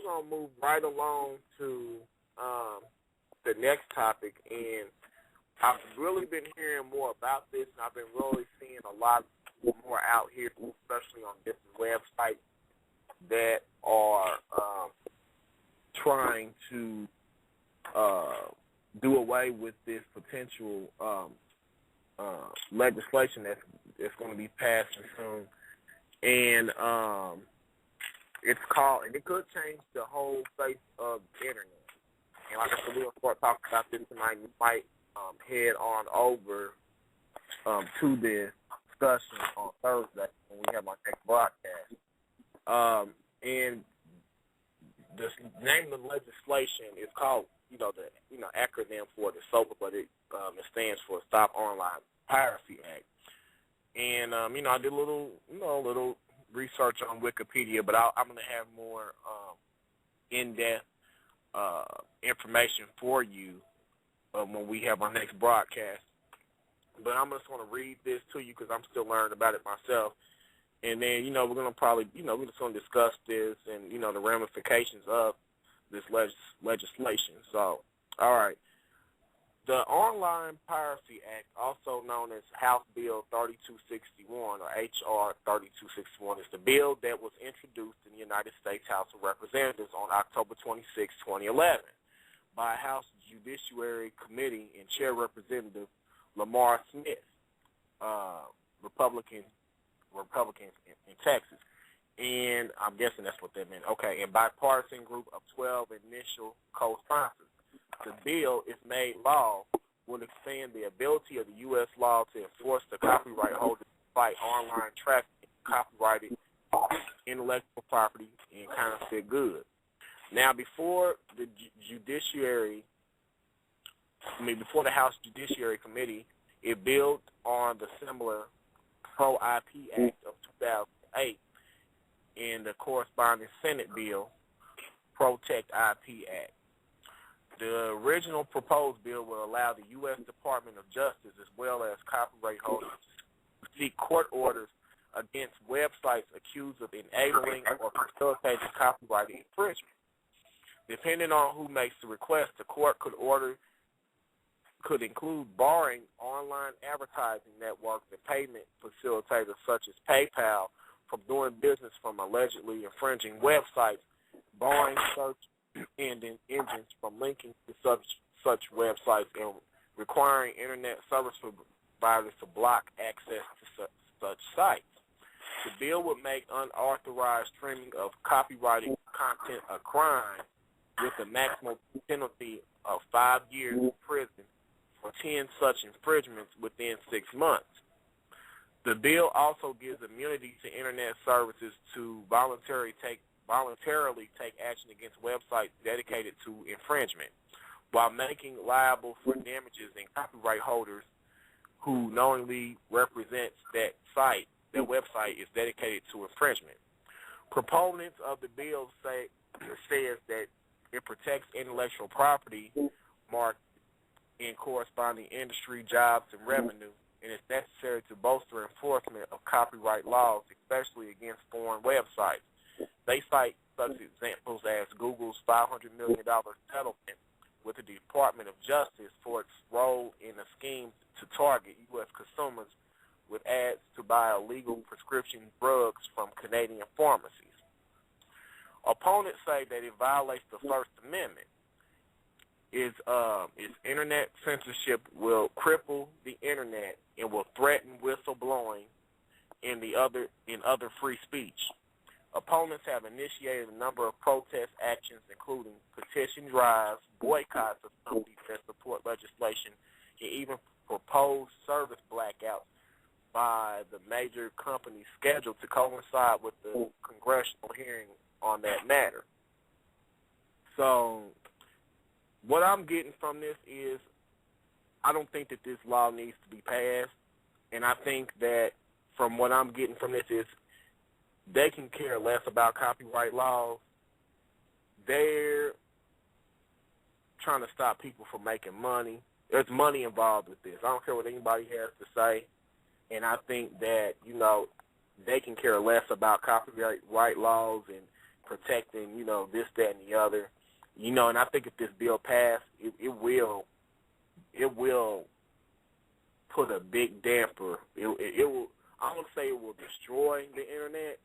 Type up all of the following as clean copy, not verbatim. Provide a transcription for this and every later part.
we're going to move right along to the next topic, and I've really been hearing more about this, and I've been really seeing a lot more out here, especially on different websites that are trying to do away with this potential legislation that's going to be passing soon. And it's called, and it could change the whole face of the internet. And like I said, we'll start talking about this tonight. We might head on over to this discussion on Thursday when we have our next broadcast. And the name of the legislation is called, the acronym for the SOPA, but it stands for Stop Online Piracy Act. And I did a little research on Wikipedia, but I'm going to have more in-depth information for you when we have our next broadcast. But I'm just going to read this to you because I'm still learning about it myself. And then, we're going to probably, we're just going to discuss this and, the ramifications of this legislation. So, all right. The Online Piracy Act, also known as House Bill 3261 or H.R. 3261, is the bill that was introduced in the United States House of Representatives on October 26, 2011 by House Judiciary Committee and Chair Representative Lamar Smith, Republican in Texas. And I'm guessing that's what that meant. Okay, and bipartisan group of 12 initial co-sponsors. The bill, if made law, will expand the ability of the U.S. law to enforce the copyright holders to fight online trafficking, copyrighted intellectual property, and counterfeit goods. Now, before the House Judiciary Committee, it built on the similar Pro-IP Act of 2008 and the corresponding Senate bill, Protect IP Act. The original proposed bill will allow the U.S. Department of Justice as well as copyright holders to seek court orders against websites accused of enabling or facilitating copyright infringement. Depending on who makes the request, the court could include barring online advertising networks and payment facilitators such as PayPal from doing business from allegedly infringing websites, barring search engines from linking to such websites, and requiring internet service providers to block access to such sites. The bill would make unauthorized streaming of copyrighted content a crime with a maximum penalty of 5 years in prison for 10 such infringements within 6 months. The bill also gives immunity to internet services to voluntarily take action against websites dedicated to infringement, while making liable for damages and copyright holders who knowingly represents that website is dedicated to infringement. Proponents of the bill says that it protects intellectual property marked in corresponding industry, jobs, and revenue, and is necessary to bolster enforcement of copyright laws, especially against foreign websites. They cite such examples as Google's $500 million settlement with the Department of Justice for its role in a scheme to target U.S. consumers with ads to buy illegal prescription drugs from Canadian pharmacies. Opponents say that it violates the First Amendment. Its internet censorship will cripple the internet and will threaten whistleblowing in other free speech. Opponents have initiated a number of protest actions, including petition drives, boycotts of companies that support legislation, and even proposed service blackouts by the major companies scheduled to coincide with the congressional hearing on that matter. So what I'm getting from this is I don't think that this law needs to be passed, and I think that from what I'm getting from this is they can care less about copyright laws. They're trying to stop people from making money. There's money involved with this. I don't care what anybody has to say, and I think that, they can care less about copyright laws and protecting, you know, this, that, and the other. You know, and I think if this bill passed, it will put a big damper. It will. I don't say it will destroy the internet,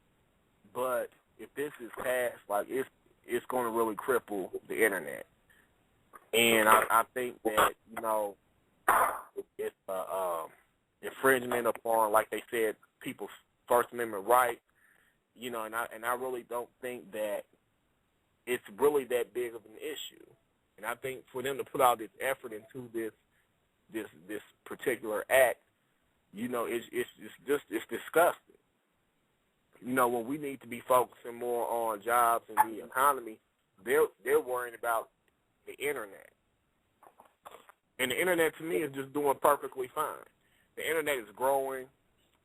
but if this is passed, like it's going to really cripple the internet. And I think that, you know, it's infringement upon, like they said, people's First Amendment rights. You know, and I really don't think that it's really that big of an issue. And I think for them to put all this effort into this particular act, you know, it's disgusting. You know, when we need to be focusing more on jobs and the economy, they're worrying about the internet. And the internet, to me, is just doing perfectly fine. The internet is growing.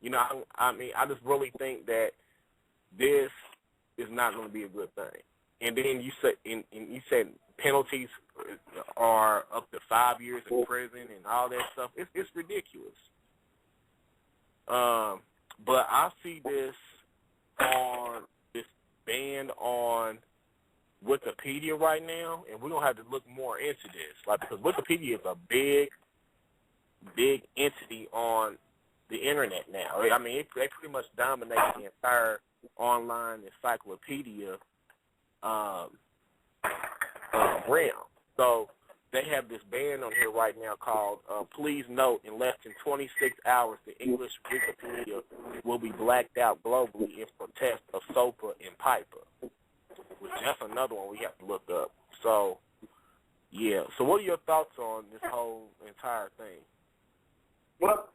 You know, I mean, I just really think that this is not going to be a good thing. And then you said penalties are up to 5 years in prison and all that stuff. It's ridiculous. But I see this ban on Wikipedia right now, and we're gonna have to look more into this, like, because Wikipedia is a big entity on the internet now. I mean, they pretty much dominate the entire online encyclopedia realm. So they have this ban on here right now called, please note, in less than 26 hours, the English Wikipedia will be blacked out globally in protest of SOPA and Piper. Which that's another one we have to look up. So, yeah. So what are your thoughts on this whole entire thing? Well,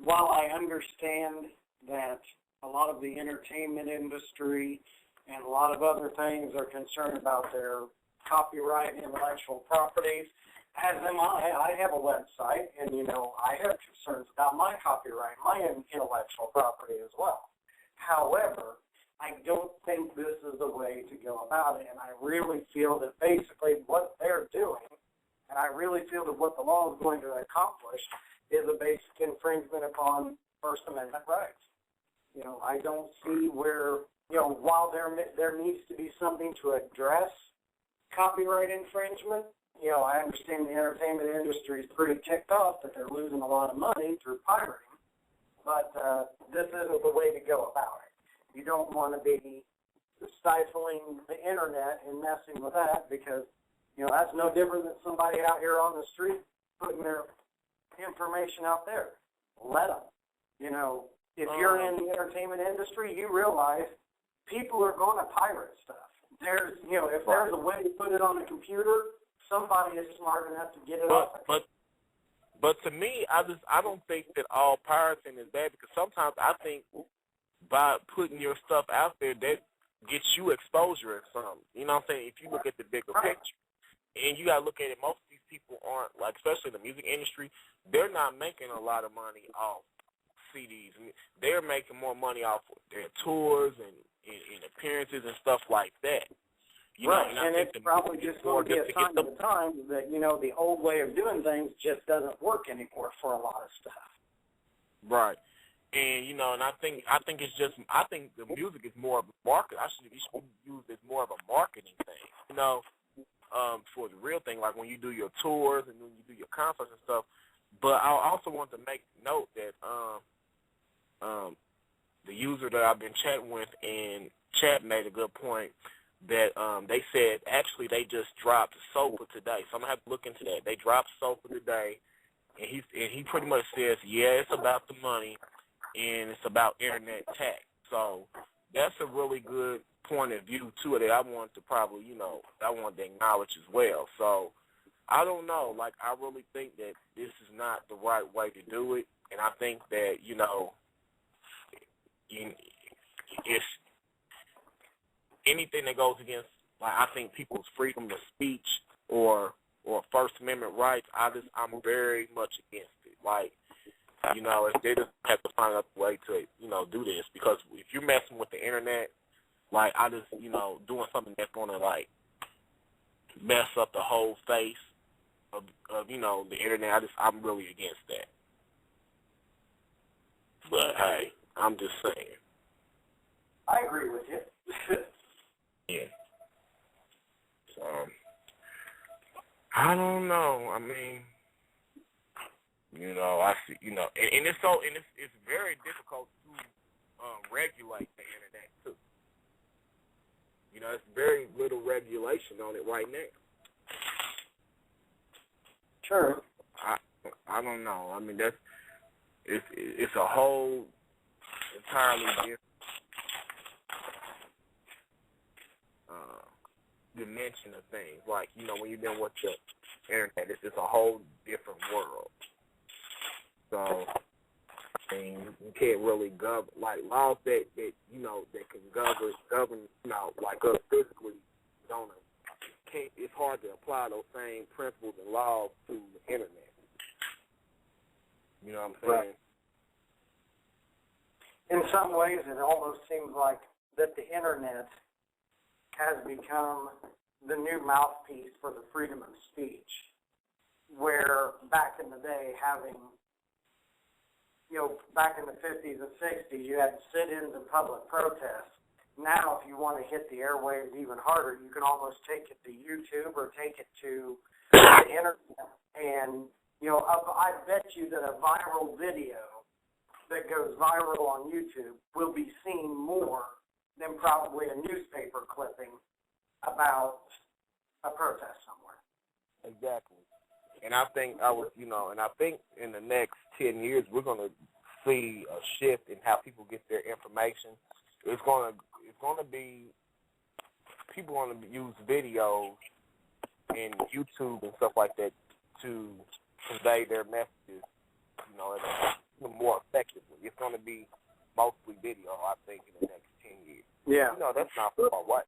while I understand that a lot of the entertainment industry and a lot of other things are concerned about their copyright and intellectual properties, as am I have a website, and, you know, I have concerns about my copyright, my intellectual property as well. However, I don't think this is the way to go about it, and I really feel that basically what they're doing, and I really feel that what the law is going to accomplish, is a basic infringement upon First Amendment rights. You know, I don't see where, you know, while there needs to be something to address copyright infringement, you know, I understand the entertainment industry is pretty ticked off that they're losing a lot of money through pirating, but this isn't the way to go about it. You don't want to be stifling the internet and messing with that, because, you know, that's no different than somebody out here on the street putting their information out there. Let them. You know, if you're in the entertainment industry, you realize people are going to pirate stuff. There's, you know, if there's a way to put it on a computer, somebody is smart enough to get it off. But to me, I don't think that all pirating is bad, because sometimes I think by putting your stuff out there, that gets you exposure or something. You know what I'm saying? If you look at the bigger picture, and you got to look at it, most of these people aren't, like, especially in the music industry, they're not making a lot of money off CDs. They're making more money off of their tours and appearances and stuff like that. You know, and it's probably just going to be a sign of the times that, you know, the old way of doing things just doesn't work anymore for a lot of stuff. Right. And, you know, and I think the music is more of a market. It should be used as more of a marketing thing, you know, for the real thing, like when you do your tours and when you do your concerts and stuff. But I also want to make note that the user that I've been chatting with in chat made a good point that they said actually they just dropped SOPA today. So I'm gonna have to look into that. They dropped SOPA today, and he pretty much says, yeah, it's about the money and it's about internet tax. So that's a really good point of view to it that I want to probably, you know, I want to acknowledge as well. So I don't know. Like, I really think that this is not the right way to do it, and I think that, you know, if anything that goes against, like, I think people's freedom of speech or First Amendment rights, I'm very much against it. Like, you know, if they just have to find a way to, you know, do this, because if you're messing with the internet, like, you know, doing something that's going to, like, mess up the whole face of you know, the internet, I'm really against that. But hey, I'm just saying. I agree with you. Yeah. I don't know. I mean, I see, and it's so, and it's very difficult to regulate the internet too. It's very little regulation on it right now. Sure. I don't know. I mean, it's a whole entirely different dimension of things. Like, when you're dealing with the internet, it's just a whole different world. So, I mean, you can't really govern, like, laws that can govern, like us physically, it's hard to apply those same principles and laws to the internet. You know what I'm saying? Right. In some ways, it almost seems like that the internet has become the new mouthpiece for the freedom of speech, where back in the day, back in the 50s and 60s, you had sit-ins and public protests. Now, if you want to hit the airwaves even harder, you can almost take it to YouTube or take it to the internet. And, I bet you that a viral video that goes viral on YouTube will be seen more than probably a newspaper clipping about a protest somewhere. Exactly. And I think in the next 10 years we're going to see a shift in how people get their information. It's going to be people going to use videos and YouTube and stuff like that to convey their messages, more effectively. It's going to be mostly video, I think, in the next 10 years. Yeah. That's not far away.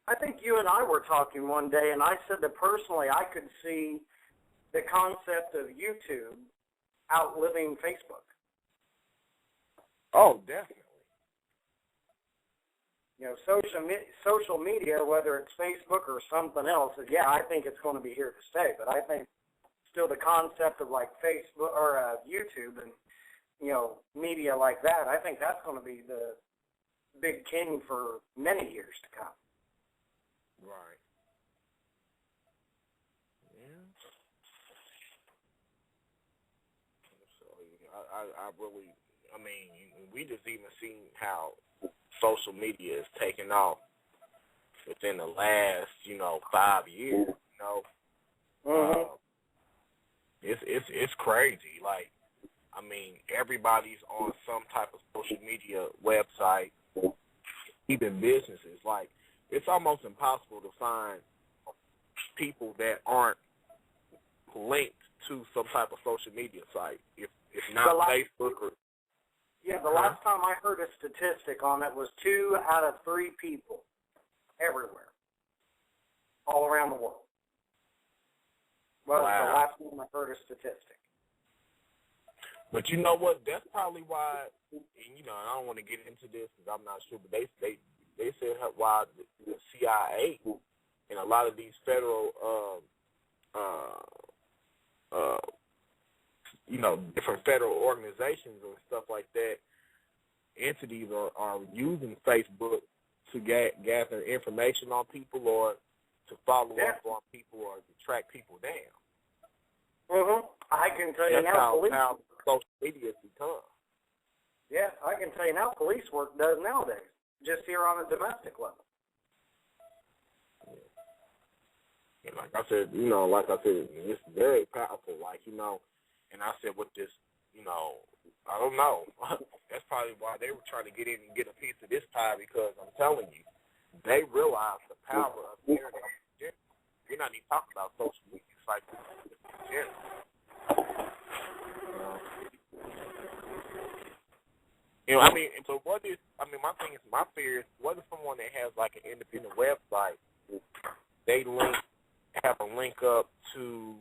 I think you and I were talking one day, and I said that personally I could see the concept of YouTube outliving Facebook. Oh, definitely. Social media, whether it's Facebook or something else, yeah, I think it's going to be here to stay. But I think still the concept of like Facebook or YouTube and media like that, I think that's going to be the big king for many years to come. Right. Yeah. So we just even seen how social media is taking off within the last, 5 years. Mm-hmm. It's crazy. Like, everybody's on some type of social media website, even businesses. Like, it's almost impossible to find people that aren't linked to some type of social media site, if not Facebook or... Yeah, the last time I heard a statistic on it was 2 out of 3 people everywhere, all around the world. Well, wow. The last time I heard a statistic. But you know what? That's probably why, and I don't want to get into this because I'm not sure, but they said why the CIA and a lot of these federal, different federal organizations and stuff like that, entities are using Facebook to gather information on people or to follow up on people or to track people down. Mm-hmm. I can tell you now, how social media has become. Yeah, I can tell you now, police work does nowadays, just here on a domestic level. Yeah. And like I said, it's very powerful. And I said with this, I don't know. That's probably why they were trying to get in and get a piece of this pie because I'm telling you, they realize the power of the internet. You're not even talking about social media sites in general. So what is, my thing is, my fear is, what if someone that has like an independent website, they have a link up to,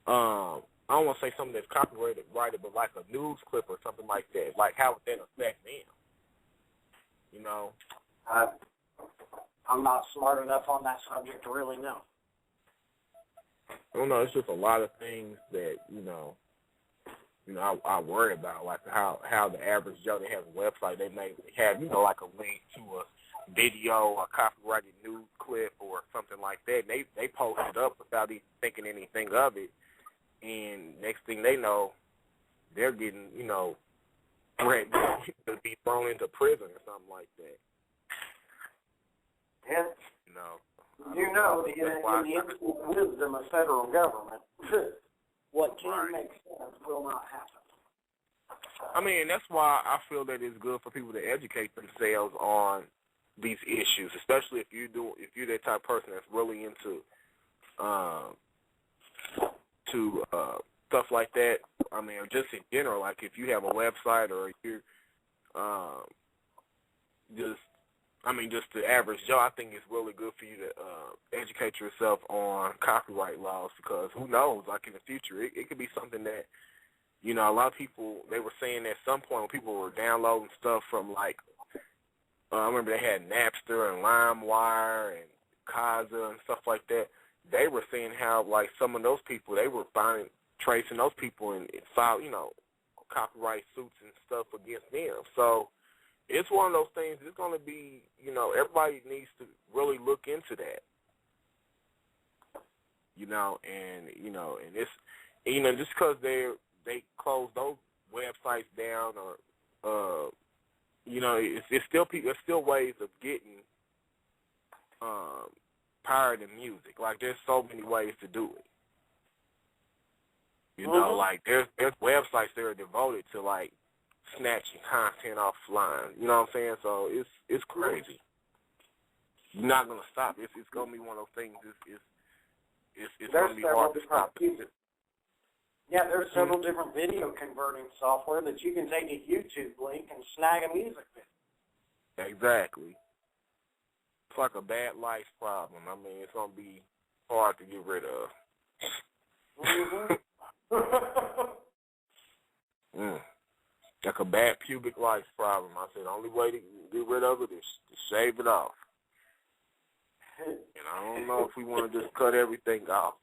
I don't want to say something that's copyrighted, but like a news clip or something like that. Like, how would that affect them? I'm not smart enough on that subject to really know. I don't know. It's just a lot of things that, I worry about, like how the average Joe that has a website, they may have, like a link to a video or copyrighted nude clip or something like that. They post it up without even thinking anything of it, and next thing they know, they're getting, threatened to be thrown into prison or something like that. Yeah. In the wisdom of federal government, what can make sense will not happen. I mean, that's why I feel that it's good for people to educate themselves on these issues, especially if you're that type of person that's really into stuff like that. I mean, just in general, like if you have a website or you're just the average Joe, I think it's really good for you to educate yourself on copyright laws, because who knows, like in the future, it could be something that, a lot of people, they were saying at some point when people were downloading stuff from, like, I remember they had Napster and LimeWire and Kazaa and stuff like that. They were saying how, like, some of those people, they were tracing those people and file, copyright suits and stuff against them. So it's one of those things. It's going to be, everybody needs to really look into that. And it's, just because they close those websites down or, it's still people. There's still ways of getting pirated music. Like there's so many ways to do it. Like there's websites that are devoted to like snatching content offline. You know what I'm saying? So it's crazy. You're not gonna stop. It's gonna be one of those things. It's gonna be hard to stop. Yeah, there's several different video converting software that you can take a YouTube link and snag a music video. Exactly. It's like a bad life problem. I mean, it's going to be hard to get rid of. Like a bad pubic lice problem. I said the only way to get rid of it is to shave it off. And I don't know if we want to just cut everything off.